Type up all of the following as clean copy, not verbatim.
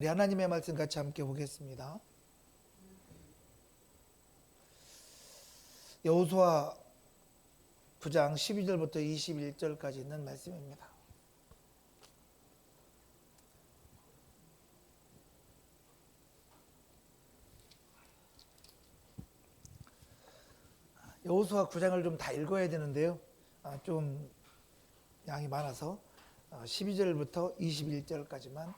우리 하나님의 말씀 같이 함께 보겠습니다. 여호수아 9장 12절부터 21절까지 있는 말씀입니다. 여호수아 9장을 좀 다 읽어야 되는데요. 좀 양이 많아서 12절부터 21절까지만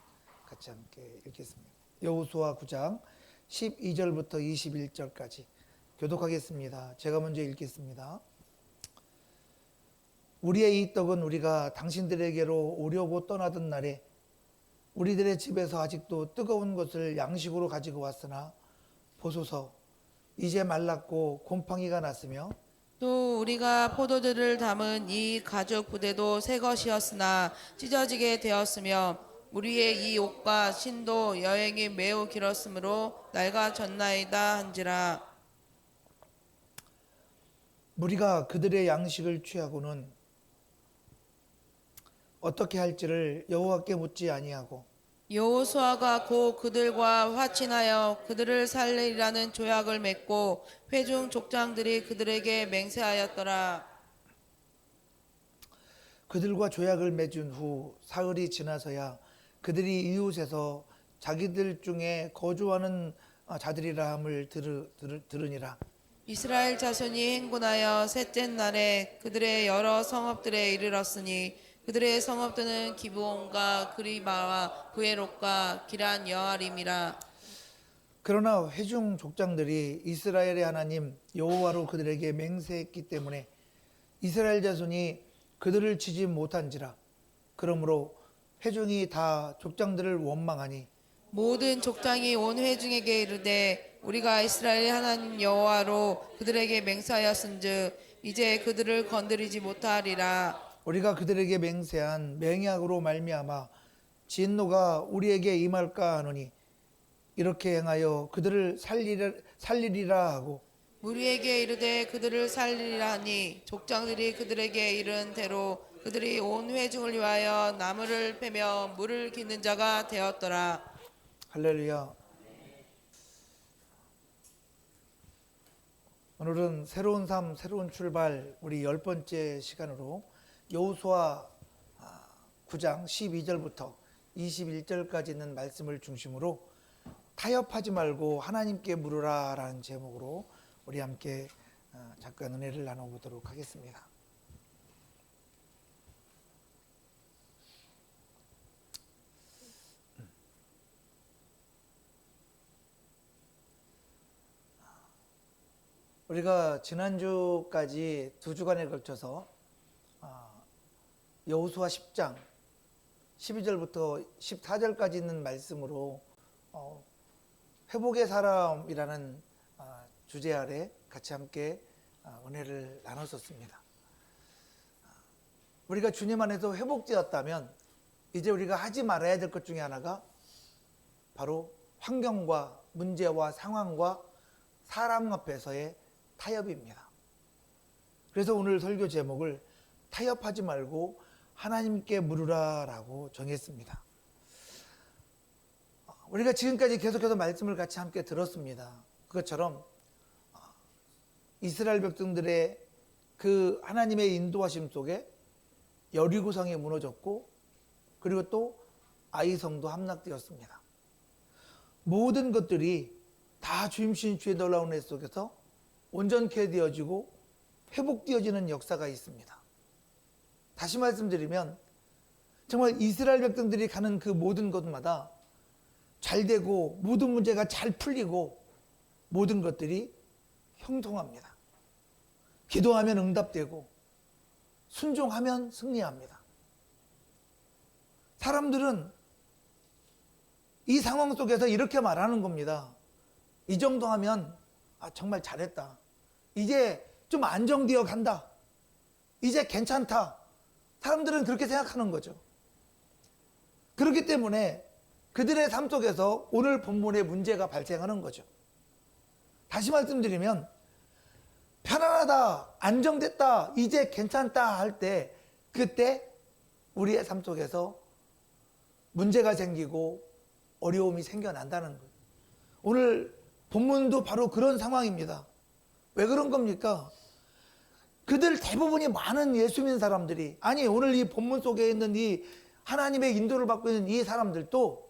같이 함께 읽겠습니다. 여호수아 9장 12절부터 21절까지 교독하겠습니다. 제가 먼저 읽겠습니다. 우리의 이 떡은 우리가 당신들에게로 오려고 떠나던 날에 우리들의 집에서 아직도 뜨거운 것을 양식으로 가지고 왔으나 보소서 이제 말랐고 곰팡이가 났으며 또 우리가 포도들을 담은 이 가죽 부대도 새 것이었으나 찢어지게 되었으며 우리의 이 옷과 신도 여행이 매우 길었으므로 낡아졌나이다 한지라. 우리가 그들의 양식을 취하고는 어떻게 할지를 여호와께 묻지 아니하고 여호수아가 곧 그들과 화친하여 그들을 살리라는 조약을 맺고 회중 족장들이 그들에게 맹세하였더라. 그들과 조약을 맺은 후 사흘이 지나서야 그들이 이웃에서 자기들 중에 거주하는 자들이라 함을 들으니라. 이스라엘 자손이 행군하여 셋째 날에 그들의 여러 성읍들에 이르렀으니 그들의 성읍들은 기브온과 그리바와 브에롯과 기란 여아림이라. 그러나 회중 족장들이 이스라엘의 하나님 여호와로 그들에게 맹세했기 때문에 이스라엘 자손이 그들을 치지 못한지라. 그러므로 회중이 다 족장들을 원망하니 모든 족장이 온 회중에게 이르되 우리가 이스라엘의 하나님 여호와로 그들에게 맹세하였은즉 이제 그들을 건드리지 못하리라. 우리가 그들에게 맹세한 맹약으로 말미암아 진노가 우리에게 임할까 하노니 이렇게 행하여 그들을 살리리라 하고 우리에게 이르되 그들을 살리라 하니 족장들이 그들에게 이른 대로 그들이 온 회중을 위하여 나무를 패며 물을 깃는 자가 되었더라. 할렐루야. 오늘은 새로운 삶, 새로운 출발 우리 10번째 시간으로 여호수아 9장 12절부터 21절까지 있는 말씀을 중심으로 타협하지 말고 하나님께 물으라 라는 제목으로 우리 함께 잠깐 은혜를 나눠보도록 하겠습니다. 우리가 지난주까지 2주간에 걸쳐서 여호수아 10장 12절부터 14절까지 있는 말씀으로 회복의 사람이라는 주제 아래 같이 함께 은혜를 나눴었습니다. 우리가 주님 안에서 회복되었다면 이제 우리가 하지 말아야 될 것 중에 하나가 바로 환경과 문제와 상황과 사람 앞에서의 타협입니다. 그래서 오늘 설교 제목을 타협하지 말고 하나님께 물으라 라고 정했습니다. 우리가 지금까지 계속해서 말씀을 같이 함께 들었습니다. 그것처럼 이스라엘 백성들의 그 하나님의 인도하심 속에 여리고성이 무너졌고 그리고 또 아이성도 함락되었습니다. 모든 것들이 다 주임신 주의 놀라운 애 속에서 온전케 되어지고 회복되어지는 역사가 있습니다. 다시 말씀드리면 정말 이스라엘 백성들이 가는 그 모든 곳마다 잘 되고 모든 문제가 잘 풀리고 모든 것들이 형통합니다. 기도하면 응답되고 순종하면 승리합니다. 사람들은 이 상황 속에서 이렇게 말하는 겁니다. 이 정도 하면 정말 잘했다. 이제 좀 안정되어 간다. 이제 괜찮다. 사람들은 그렇게 생각하는 거죠. 그렇기 때문에 그들의 삶 속에서 오늘 본문의 문제가 발생하는 거죠. 다시 말씀드리면 편안하다, 안정됐다, 이제 괜찮다 할 때 그때 우리의 삶 속에서 문제가 생기고 어려움이 생겨난다는 거예요. 오늘 본문도 바로 그런 상황입니다. 왜 그런 겁니까? 그들 대부분이 많은 예수 믿는 사람들이, 아니 오늘 이 본문 속에 있는 이 하나님의 인도를 받고 있는 이 사람들도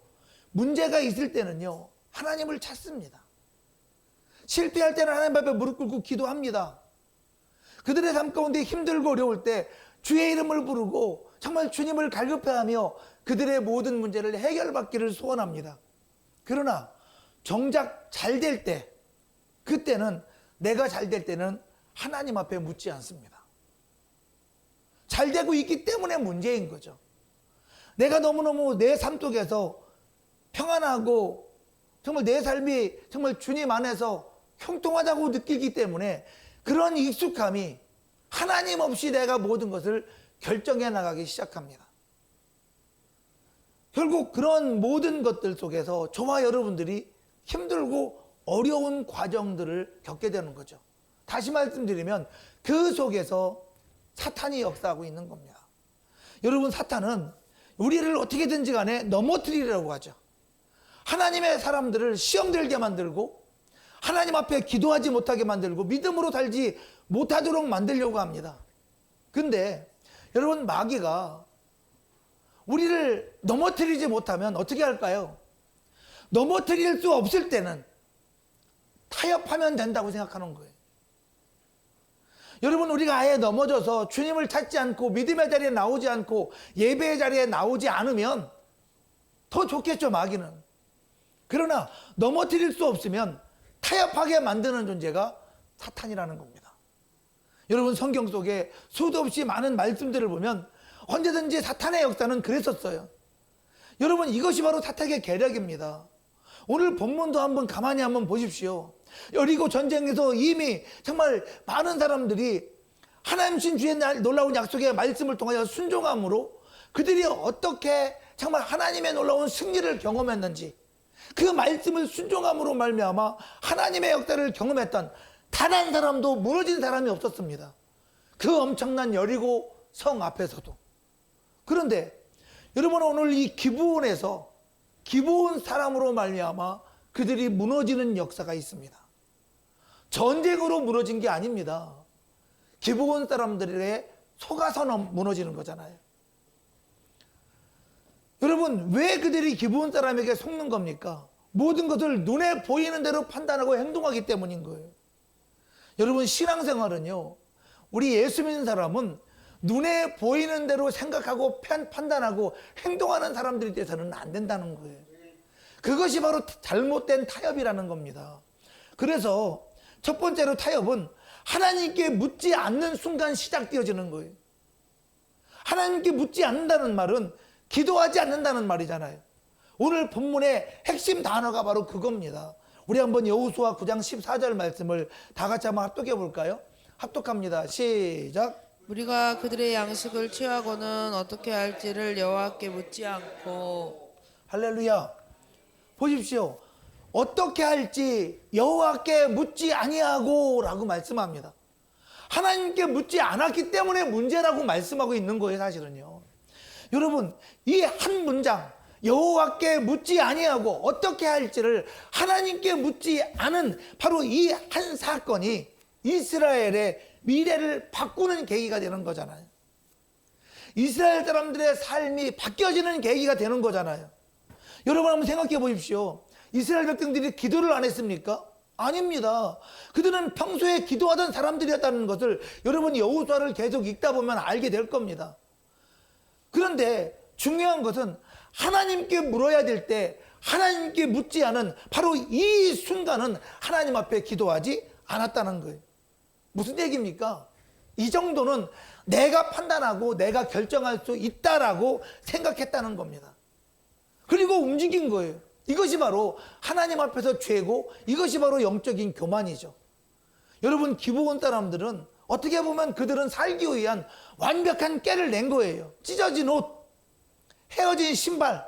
문제가 있을 때는요, 하나님을 찾습니다. 실패할 때는 하나님 앞에 무릎 꿇고 기도합니다. 그들의 삶 가운데 힘들고 어려울 때 주의 이름을 부르고 정말 주님을 갈급해하며 그들의 모든 문제를 해결받기를 소원합니다. 그러나 정작 잘 될 때, 그때는, 내가 잘 될 때는 하나님 앞에 묻지 않습니다. 잘 되고 있기 때문에 문제인 거죠. 내가 너무너무 내 삶 속에서 평안하고 정말 내 삶이 정말 주님 안에서 형통하다고 느끼기 때문에 그런 익숙함이 하나님 없이 내가 모든 것을 결정해 나가기 시작합니다. 결국 그런 모든 것들 속에서 저와 여러분들이 힘들고 어려운 과정들을 겪게 되는 거죠. 다시 말씀드리면 그 속에서 사탄이 역사하고 있는 겁니다. 여러분, 사탄은 우리를 어떻게든지 간에 넘어뜨리려고 하죠. 하나님의 사람들을 시험 들게 만들고 하나님 앞에 기도하지 못하게 만들고 믿음으로 살지 못하도록 만들려고 합니다. 근데 여러분, 마귀가 우리를 넘어뜨리지 못하면 어떻게 할까요? 넘어뜨릴 수 없을 때는 타협하면 된다고 생각하는 거예요. 여러분, 우리가 아예 넘어져서 주님을 찾지 않고 믿음의 자리에 나오지 않고 예배의 자리에 나오지 않으면 더 좋겠죠, 마귀는. 그러나 넘어뜨릴 수 없으면 타협하게 만드는 존재가 사탄이라는 겁니다. 여러분, 성경 속에 수도 없이 많은 말씀들을 보면 언제든지 사탄의 역사는 그랬었어요. 여러분, 이것이 바로 사탄의 계략입니다. 오늘 본문도 한번 가만히 한번 보십시오. 여리고 전쟁에서 이미 정말 많은 사람들이 하나님 신 주의 놀라운 약속의 말씀을 통하여 순종함으로 그들이 어떻게 정말 하나님의 놀라운 승리를 경험했는지, 그 말씀을 순종함으로 말미암아 하나님의 역사를 경험했던 단 한 사람도 무너진 사람이 없었습니다. 그 엄청난 여리고 성 앞에서도. 그런데 여러분, 오늘 이 기브온에서 기브온 사람으로 말미암아 그들이 무너지는 역사가 있습니다. 전쟁으로 무너진 게 아닙니다. 기브온 사람들의 속아서 무너지는 거잖아요. 여러분, 왜 그들이 기브온 사람에게 속는 겁니까? 모든 것을 눈에 보이는 대로 판단하고 행동하기 때문인 거예요. 여러분, 신앙생활은요, 우리 예수 믿는 사람은 눈에 보이는 대로 생각하고 판단하고 행동하는 사람들이 돼서는 안 된다는 거예요. 그것이 바로 잘못된 타협이라는 겁니다. 그래서 첫 번째로 타협은 하나님께 묻지 않는 순간 시작되어지는 거예요. 하나님께 묻지 않는다는 말은 기도하지 않는다는 말이잖아요. 오늘 본문의 핵심 단어가 바로 그겁니다. 우리 한번 여호수아 9장 14절 말씀을 다 같이 한번 합독해 볼까요? 합독합니다. 시작. 우리가 그들의 양식을 취하고는 어떻게 할지를 여호와께 묻지 않고. 할렐루야. 보십시오. 어떻게 할지 여호와께 묻지 아니하고 라고 말씀합니다. 하나님께 묻지 않았기 때문에 문제라고 말씀하고 있는 거예요, 사실은요. 여러분, 이 한 문장, 여호와께 묻지 아니하고 어떻게 할지를 하나님께 묻지 않은 바로 이 한 사건이 이스라엘의 미래를 바꾸는 계기가 되는 거잖아요. 이스라엘 사람들의 삶이 바뀌어지는 계기가 되는 거잖아요. 여러분, 한번 생각해 보십시오. 이스라엘 백성들이 기도를 안 했습니까? 아닙니다. 그들은 평소에 기도하던 사람들이었다는 것을 여러분 여호수아를 계속 읽다 보면 알게 될 겁니다. 그런데 중요한 것은 하나님께 물어야 될 때 하나님께 묻지 않은 바로 이 순간은 하나님 앞에 기도하지 않았다는 거예요. 무슨 얘기입니까? 이 정도는 내가 판단하고 내가 결정할 수 있다라고 생각했다는 겁니다. 그리고 움직인 거예요. 이것이 바로 하나님 앞에서 죄고 이것이 바로 영적인 교만이죠. 여러분, 기브온 사람들은 어떻게 보면 그들은 살기 위한 완벽한 깨를 낸 거예요. 찢어진 옷, 헤어진 신발,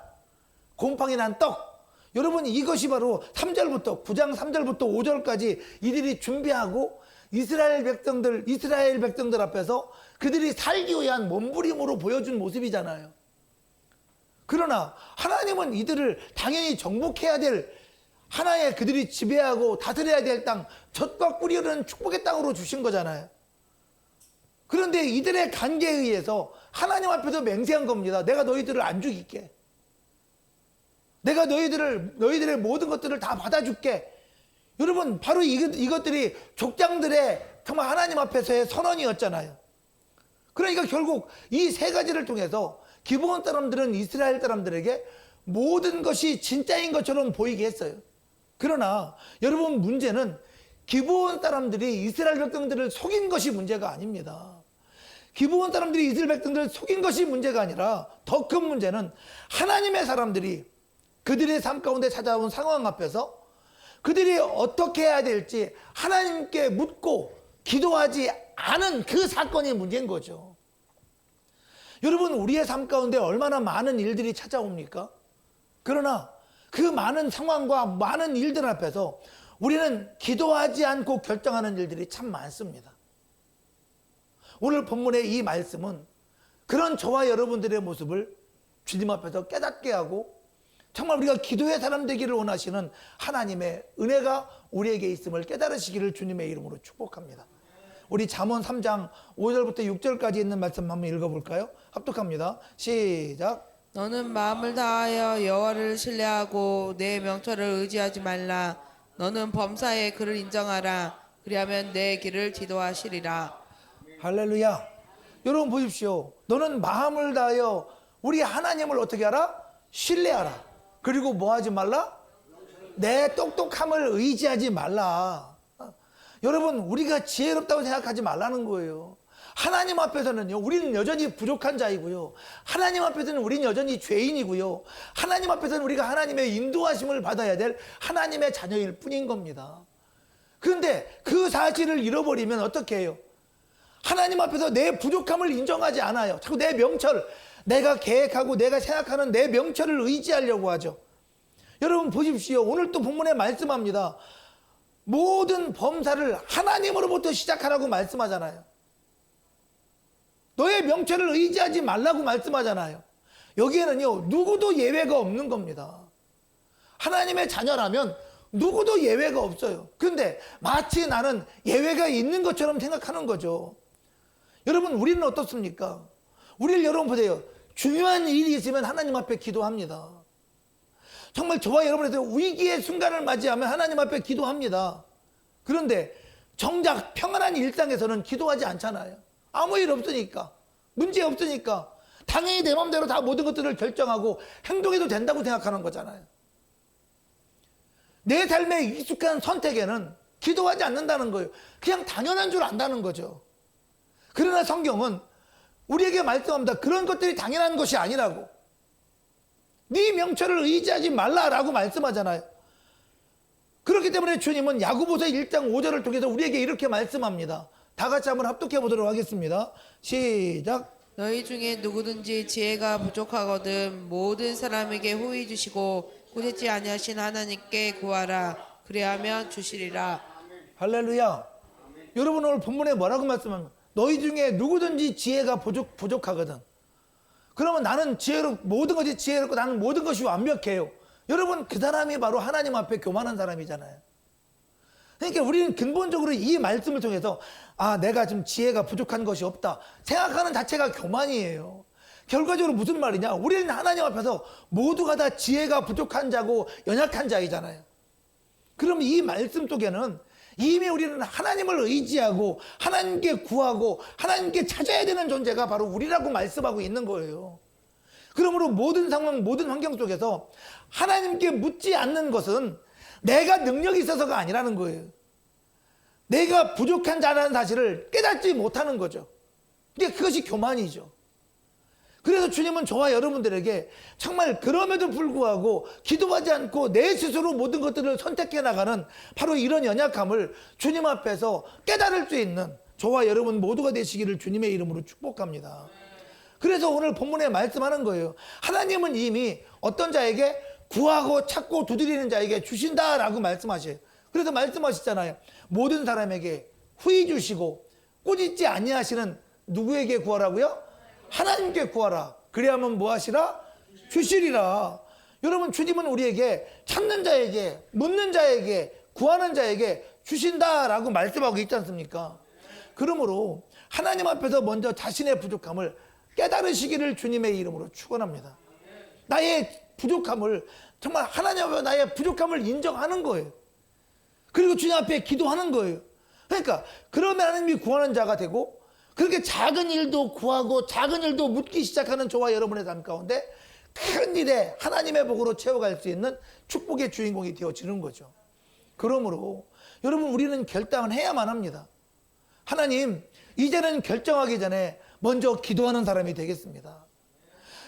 곰팡이 난 떡. 여러분, 이것이 바로 3절부터 9장 3절부터 5절까지 이들이 준비하고 이스라엘 백성들 앞에서 그들이 살기 위한 몸부림으로 보여준 모습이잖아요. 그러나 하나님은 이들을 당연히 정복해야 될 하나의 그들이 지배하고 다스려야 될 땅, 젖과 꿀이 흐르는 축복의 땅으로 주신 거잖아요. 그런데 이들의 관계에 의해서 하나님 앞에서 맹세한 겁니다. 내가 너희들을 안 죽일게. 내가 너희들의 모든 것들을 다 받아줄게. 여러분, 바로 이것들이 족장들의 정말 하나님 앞에서의 선언이었잖아요. 그러니까 결국 이 세 가지를 통해서 기브온 사람들은 이스라엘 사람들에게 모든 것이 진짜인 것처럼 보이게 했어요. 그러나 여러분, 문제는 기브온 사람들이 이스라엘 백성들을 속인 것이 문제가 아닙니다. 기브온 사람들이 이스라엘 백성들을 속인 것이 문제가 아니라 더 큰 문제는 하나님의 사람들이 그들의 삶 가운데 찾아온 상황 앞에서 그들이 어떻게 해야 될지 하나님께 묻고 기도하지 않은 그 사건이 문제인 거죠. 여러분, 우리의 삶 가운데 얼마나 많은 일들이 찾아옵니까? 그러나 그 많은 상황과 많은 일들 앞에서 우리는 기도하지 않고 결정하는 일들이 참 많습니다. 오늘 본문의 이 말씀은 그런 저와 여러분들의 모습을 주님 앞에서 깨닫게 하고 정말 우리가 기도의 사람 되기를 원하시는 하나님의 은혜가 우리에게 있음을 깨달으시기를 주님의 이름으로 축복합니다. 우리 잠언 3장 5절부터 6절까지 있는 말씀 한번 읽어볼까요? 합독합니다. 시작. 너는 마음을 다하여 여호와를 신뢰하고 내 명철을 의지하지 말라. 너는 범사에 그를 인정하라. 그리하면 내 길을 지도하시리라. 할렐루야. 여러분 보십시오. 너는 마음을 다하여 우리 하나님을 어떻게 하라? 신뢰하라. 그리고 뭐 하지 말라? 내 똑똑함을 의지하지 말라. 여러분, 우리가 지혜롭다고 생각하지 말라는 거예요. 하나님 앞에서는요, 우리는 여전히 부족한 자이고요. 하나님 앞에서는 우리는 여전히 죄인이고요. 하나님 앞에서는 우리가 하나님의 인도하심을 받아야 될 하나님의 자녀일 뿐인 겁니다. 그런데 그 사실을 잃어버리면 어떻게 해요? 하나님 앞에서 내 부족함을 인정하지 않아요. 자꾸 내 명철, 내가 계획하고 내가 생각하는 내 명철을 의지하려고 하죠. 여러분 보십시오. 오늘 또 본문에 말씀합니다. 모든 범사를 하나님으로부터 시작하라고 말씀하잖아요. 너의 명철을 의지하지 말라고 말씀하잖아요. 여기에는요, 누구도 예외가 없는 겁니다. 하나님의 자녀라면 누구도 예외가 없어요. 그런데 마치 나는 예외가 있는 것처럼 생각하는 거죠. 여러분, 우리는 어떻습니까? 우리를 여러분 보세요. 중요한 일이 있으면 하나님 앞에 기도합니다. 정말 저와 여러분에서 위기의 순간을 맞이하면 하나님 앞에 기도합니다. 그런데 정작 평안한 일상에서는 기도하지 않잖아요. 아무 일 없으니까, 문제 없으니까 당연히 내 마음대로 다 모든 것들을 결정하고 행동해도 된다고 생각하는 거잖아요. 내 삶에 익숙한 선택에는 기도하지 않는다는 거예요. 그냥 당연한 줄 안다는 거죠. 그러나 성경은 우리에게 말씀합니다. 그런 것들이 당연한 것이 아니라고. 네 명철을 의지하지 말라라고 말씀하잖아요. 그렇기 때문에 주님은 야고보서 1장 5절을 통해서 우리에게 이렇게 말씀합니다. 다 같이 한번 합독해 보도록 하겠습니다. 시작. 너희 중에 누구든지 지혜가 부족하거든 모든 사람에게 호의 주시고 꾸짖지 아니하신 하나님께 구하라. 그리하면 주시리라. 할렐루야. 여러분, 오늘 본문에 뭐라고 말씀합니까? 너희 중에 누구든지 지혜가 부족하거든. 그러면 나는 모든 것이 지혜롭고 나는 모든 것이 완벽해요. 여러분, 그 사람이 바로 하나님 앞에 교만한 사람이잖아요. 그러니까 우리는 근본적으로 이 말씀을 통해서 내가 지금 지혜가 부족한 것이 없다 생각하는 자체가 교만이에요. 결과적으로 무슨 말이냐? 우리는 하나님 앞에서 모두가 다 지혜가 부족한 자고 연약한 자이잖아요. 그럼 이 말씀 속에는 이미 우리는 하나님을 의지하고 하나님께 구하고 하나님께 찾아야 되는 존재가 바로 우리라고 말씀하고 있는 거예요. 그러므로 모든 상황, 모든 환경 속에서 하나님께 묻지 않는 것은 내가 능력이 있어서가 아니라는 거예요. 내가 부족한 자라는 사실을 깨닫지 못하는 거죠. 근데 그것이 교만이죠. 그래서 주님은 저와 여러분들에게 정말 그럼에도 불구하고 기도하지 않고 내 스스로 모든 것들을 선택해 나가는 바로 이런 연약함을 주님 앞에서 깨달을 수 있는 저와 여러분 모두가 되시기를 주님의 이름으로 축복합니다. 그래서 오늘 본문에 말씀하는 거예요. 하나님은 이미 어떤 자에게 구하고 찾고 두드리는 자에게 주신다라고 말씀하셔요. 그래서 말씀하시잖아요. 모든 사람에게 후히 주시고 꾸짖지 아니하시는 누구에게 구하라고요? 하나님께 구하라. 그래야만 뭐 하시라? 주시리라. 여러분, 주님은 우리에게 찾는 자에게, 묻는 자에게, 구하는 자에게 주신다라고 말씀하고 있지 않습니까? 그러므로 하나님 앞에서 먼저 자신의 부족함을 깨달으시기를 주님의 이름으로 축원합니다. 나의 부족함을, 정말 하나님 앞에 나의 부족함을 인정하는 거예요. 그리고 주님 앞에 기도하는 거예요. 그러니까 그러면 하나님이 구하는 자가 되고, 그렇게 작은 일도 구하고 작은 일도 묻기 시작하는 저와 여러분의 삶 가운데 큰 일에 하나님의 복으로 채워갈 수 있는 축복의 주인공이 되어지는 거죠. 그러므로 여러분, 우리는 결단을 해야만 합니다. 하나님, 이제는 결정하기 전에 먼저 기도하는 사람이 되겠습니다.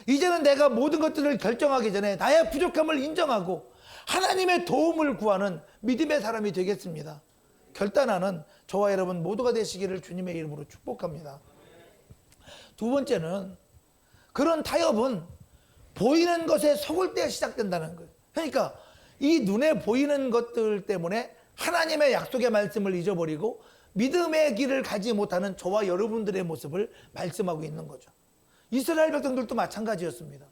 이제는 내가 모든 것들을 결정하기 전에 나의 부족함을 인정하고 하나님의 도움을 구하는 믿음의 사람이 되겠습니다. 결단하는 저와 여러분 모두가 되시기를 주님의 이름으로 축복합니다. 두 번째는, 그런 타협은 보이는 것에 속을 때 시작된다는 거예요. 그러니까 이 눈에 보이는 것들 때문에 하나님의 약속의 말씀을 잊어버리고 믿음의 길을 가지 못하는 저와 여러분들의 모습을 말씀하고 있는 거죠. 이스라엘 백성들도 마찬가지였습니다.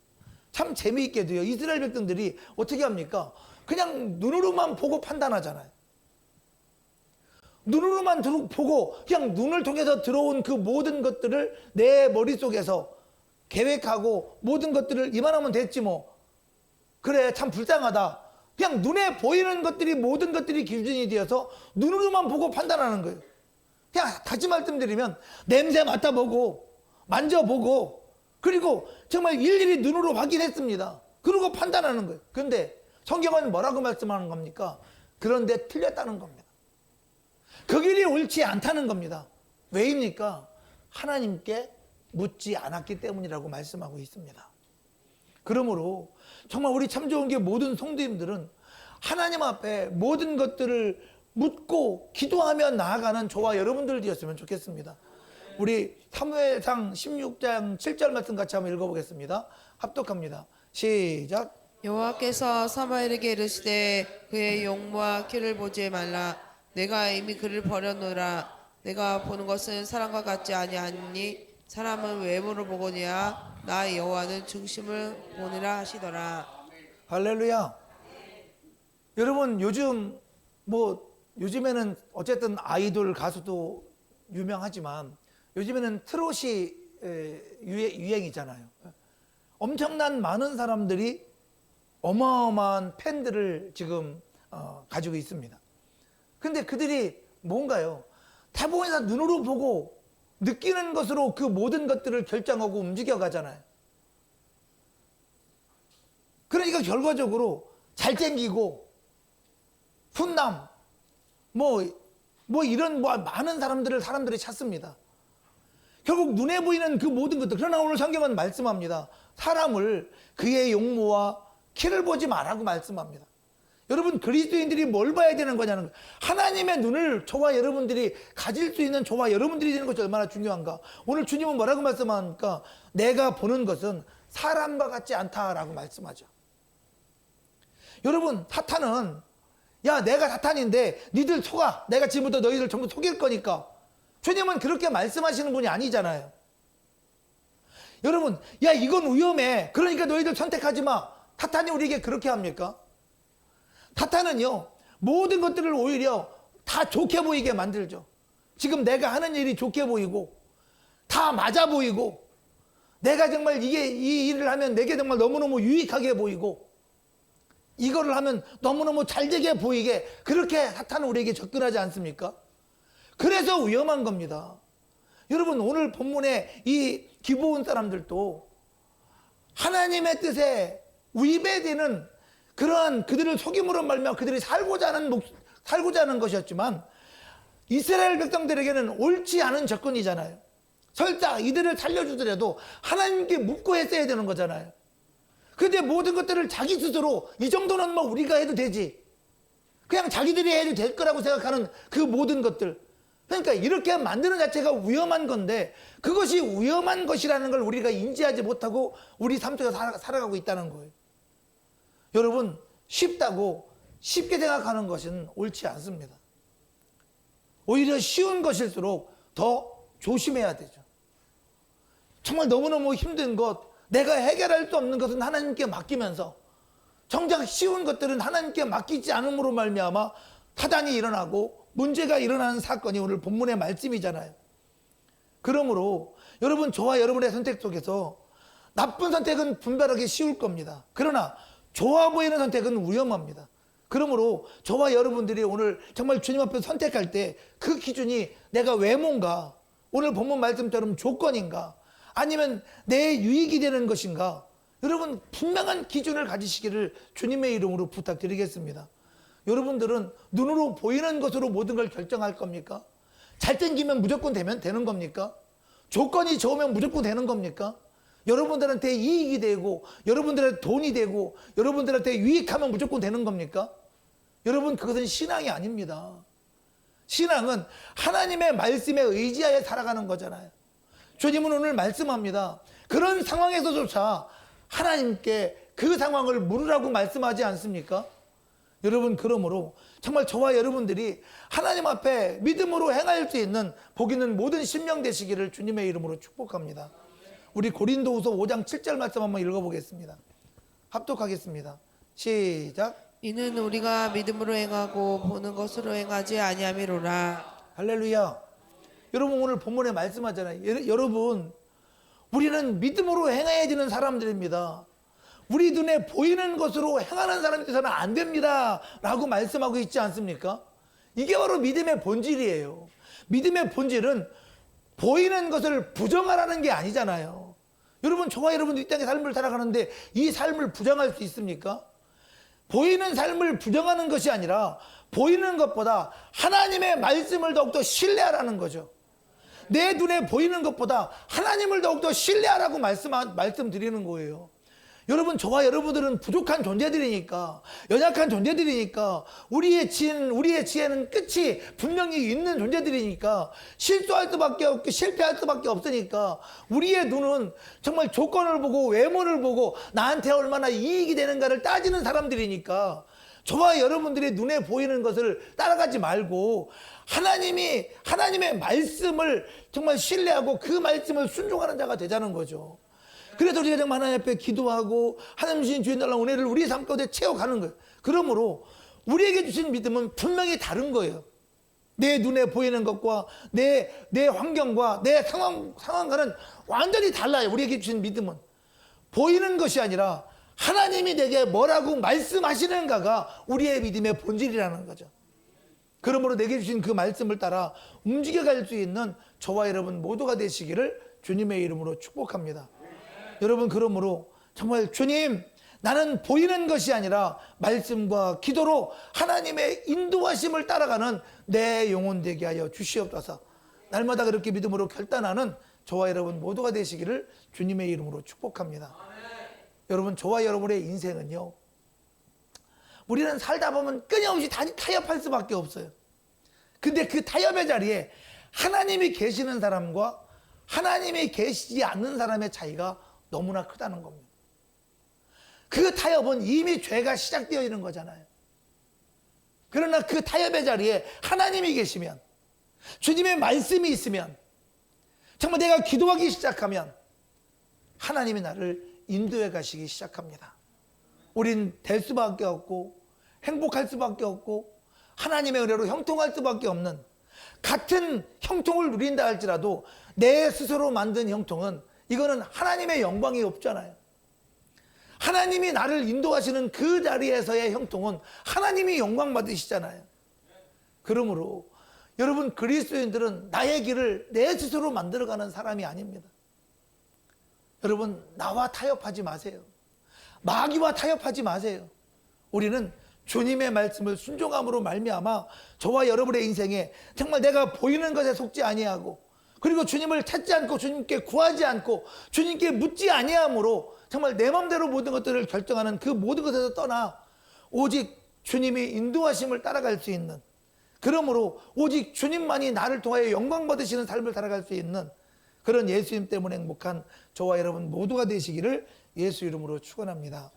참 재미있게도요, 이스라엘 백성들이 어떻게 합니까? 그냥 눈으로만 보고 판단하잖아요. 눈으로만 보고 그냥 눈을 통해서 들어온 그 모든 것들을 내 머릿속에서 계획하고 모든 것들을 이만하면 됐지 뭐. 그래, 참 불쌍하다. 그냥 눈에 보이는 것들이, 모든 것들이 기준이 되어서 눈으로만 보고 판단하는 거예요. 그냥 다시 말씀드리면 냄새 맡아보고 만져보고 그리고 정말 일일이 눈으로 확인했습니다. 그리고 판단하는 거예요. 그런데 성경은 뭐라고 말씀하는 겁니까? 그런데 틀렸다는 겁니다. 그 길이 옳지 않다는 겁니다. 왜입니까? 하나님께 묻지 않았기 때문이라고 말씀하고 있습니다. 그러므로 정말 우리 참 좋은 게, 모든 성도님들은 하나님 앞에 모든 것들을 묻고 기도하며 나아가는 저와 여러분들 되었으면 좋겠습니다. 우리 사무엘상 16장 7절 말씀 같이 한번 읽어보겠습니다. 합독합니다. 시작. 여호와께서 사무엘에게 이르시되 그의 용모와 키를 보지 말라. 내가 이미 그를 버려놓으라. 내가 보는 것은 사람과 같지 아니하니 사람은 외모를 보거니와 나 여호와는 중심을 보느라 하시더라. 할렐루야. 여러분, 요즘에는 어쨌든 아이돌 가수도 유명하지만 요즘에는 트롯이 유행이잖아요. 엄청난 많은 사람들이 어마어마한 팬들을 지금 가지고 있습니다. 근데 그들이 뭔가요? 대부분 다 눈으로 보고 느끼는 것으로 그 모든 것들을 결정하고 움직여 가잖아요. 그러니까 결과적으로 잘생기고 훈남 이런 많은 사람들이 찾습니다. 결국 눈에 보이는 그 모든 것들. 그러나 오늘 성경은 말씀합니다. 사람을 그의 용모와 키를 보지 말라고 말씀합니다. 여러분, 그리스도인들이 뭘 봐야 되는 거냐는 거예요. 하나님의 눈을 저와 여러분들이 가질 수 있는 저와 여러분들이 되는 것이 얼마나 중요한가. 오늘 주님은 뭐라고 말씀하니까, 내가 보는 것은 사람과 같지 않다라고 말씀하죠. 여러분, 사탄은, 야, 내가 사탄인데 니들 속아. 내가 지금부터 너희들 전부 속일 거니까. 주님은 그렇게 말씀하시는 분이 아니잖아요. 여러분, 야, 이건 위험해. 그러니까 너희들 선택하지 마. 사탄이 우리에게 그렇게 합니까? 사탄은요, 모든 것들을 오히려 다 좋게 보이게 만들죠. 지금 내가 하는 일이 좋게 보이고 다 맞아 보이고 내가 정말 이 일을 하면 내게 정말 너무너무 유익하게 보이고 이거를 하면 너무너무 잘되게 보이게, 그렇게 사탄은 우리에게 접근하지 않습니까? 그래서 위험한 겁니다. 여러분, 오늘 본문에 이 기브온 사람들도 하나님의 뜻에 위배되는 그러한 그들을 속임으로 말미암아 그들이 살고자 하는 것이었지만, 이스라엘 백성들에게는 옳지 않은 접근이잖아요. 설사 이들을 살려주더라도 하나님께 묻고 했어야 되는 거잖아요. 그런데 모든 것들을 자기 스스로 이 정도는 뭐 우리가 해도 되지, 그냥 자기들이 해도 될 거라고 생각하는 그 모든 것들, 그러니까 이렇게 만드는 자체가 위험한 건데, 그것이 위험한 것이라는 걸 우리가 인지하지 못하고 우리 삶 속에 살아가고 있다는 거예요. 여러분, 쉽다고 쉽게 생각하는 것은 옳지 않습니다. 오히려 쉬운 것일수록 더 조심해야 되죠. 정말 너무너무 힘든 것, 내가 해결할 수 없는 것은 하나님께 맡기면서 정작 쉬운 것들은 하나님께 맡기지 않음으로 말미암아 타단이 일어나고 문제가 일어나는 사건이 오늘 본문의 말씀이잖아요. 그러므로 여러분, 저와 여러분의 선택 속에서 나쁜 선택은 분별하기 쉬울 겁니다. 그러나 좋아 보이는 선택은 위험합니다. 그러므로 저와 여러분들이 오늘 정말 주님 앞에 선택할 때 그 기준이 내가 외모인가, 오늘 본문 말씀처럼 조건인가, 아니면 내 유익이 되는 것인가, 여러분 분명한 기준을 가지시기를 주님의 이름으로 부탁드리겠습니다. 여러분들은 눈으로 보이는 것으로 모든 걸 결정할 겁니까? 잘생기면 무조건 되는 겁니까? 조건이 좋으면 무조건 되는 겁니까? 여러분들한테 이익이 되고 여러분들한테 돈이 되고 여러분들한테 유익하면 무조건 되는 겁니까? 여러분, 그것은 신앙이 아닙니다. 신앙은 하나님의 말씀에 의지하여 살아가는 거잖아요. 주님은 오늘 말씀합니다. 그런 상황에서조차 하나님께 그 상황을 물으라고 말씀하지 않습니까? 여러분, 그러므로 정말 저와 여러분들이 하나님 앞에 믿음으로 행할 수 있는 복 있는 모든 심령 되시기를 주님의 이름으로 축복합니다. 우리 고린도후서 5장 7절 말씀 한번 읽어보겠습니다. 합독하겠습니다. 시작. 이는 우리가 믿음으로 행하고 보는 것으로 행하지 아니함이로라. 할렐루야. 여러분, 오늘 본문에 말씀하잖아요. 여러분, 우리는 믿음으로 행해야 되는 사람들입니다. 우리 눈에 보이는 것으로 행하는 사람이 되서는 안 됩니다 라고 말씀하고 있지 않습니까? 이게 바로 믿음의 본질이에요. 믿음의 본질은 보이는 것을 부정하라는 게 아니잖아요. 여러분, 저와 여러분도 이 땅의 삶을 살아가는데 이 삶을 부정할 수 있습니까? 보이는 삶을 부정하는 것이 아니라 보이는 것보다 하나님의 말씀을 더욱더 신뢰하라는 거죠. 내 눈에 보이는 것보다 하나님을 더욱더 신뢰하라고 말씀드리는 거예요. 여러분, 저와 여러분들은 부족한 존재들이니까, 연약한 존재들이니까, 우리의 지혜는 끝이 분명히 있는 존재들이니까, 실수할 수밖에 없고 실패할 수밖에 없으니까, 우리의 눈은 정말 조건을 보고 외모를 보고 나한테 얼마나 이익이 되는가를 따지는 사람들이니까, 저와 여러분들의 눈에 보이는 것을 따라가지 말고 하나님의 말씀을 정말 신뢰하고 그 말씀을 순종하는 자가 되자는 거죠. 그래서 우리가 정말 하나님 앞에 기도하고 하나님 주신 주의 놀라운 은혜를 우리 삶 가운데 채워가는 거예요. 그러므로 우리에게 주신 믿음은 분명히 다른 거예요. 내 눈에 보이는 것과 내 환경과 내 상황과는 완전히 달라요. 우리에게 주신 믿음은 보이는 것이 아니라 하나님이 내게 뭐라고 말씀하시는가가 우리의 믿음의 본질이라는 거죠. 그러므로 내게 주신 그 말씀을 따라 움직여갈 수 있는 저와 여러분 모두가 되시기를 주님의 이름으로 축복합니다. 여러분, 그러므로 정말 주님, 나는 보이는 것이 아니라 말씀과 기도로 하나님의 인도하심을 따라가는 내 영혼 되게 하여 주시옵소서. 날마다 그렇게 믿음으로 결단하는 저와 여러분 모두가 되시기를 주님의 이름으로 축복합니다. 여러분, 저와 여러분의 인생은요, 우리는 살다 보면 끊임없이 타협할 수밖에 없어요. 근데 그 타협의 자리에 하나님이 계시는 사람과 하나님이 계시지 않는 사람의 차이가 너무나 크다는 겁니다. 그 타협은 이미 죄가 시작되어 있는 거잖아요. 그러나 그 타협의 자리에 하나님이 계시면, 주님의 말씀이 있으면, 정말 내가 기도하기 시작하면 하나님이 나를 인도해 가시기 시작합니다. 우린 될 수밖에 없고 행복할 수밖에 없고 하나님의 은혜로 형통할 수밖에 없는, 같은 형통을 누린다 할지라도 내 스스로 만든 형통은 이거는 하나님의 영광이 없잖아요. 하나님이 나를 인도하시는 그 자리에서의 형통은 하나님이 영광 받으시잖아요. 그러므로 여러분, 그리스도인들은 나의 길을 내 스스로 만들어가는 사람이 아닙니다. 여러분, 나와 타협하지 마세요. 마귀와 타협하지 마세요. 우리는 주님의 말씀을 순종함으로 말미암아 저와 여러분의 인생에 정말 내가 보이는 것에 속지 아니하고, 그리고 주님을 찾지 않고 주님께 구하지 않고 주님께 묻지 아니함으로 정말 내 마음대로 모든 것들을 결정하는 그 모든 것에서 떠나 오직 주님이 인도하심을 따라갈 수 있는, 그러므로 오직 주님만이 나를 통하여 영광 받으시는 삶을 살아갈 수 있는 그런 예수님 때문에 행복한 저와 여러분 모두가 되시기를 예수 이름으로 축원합니다.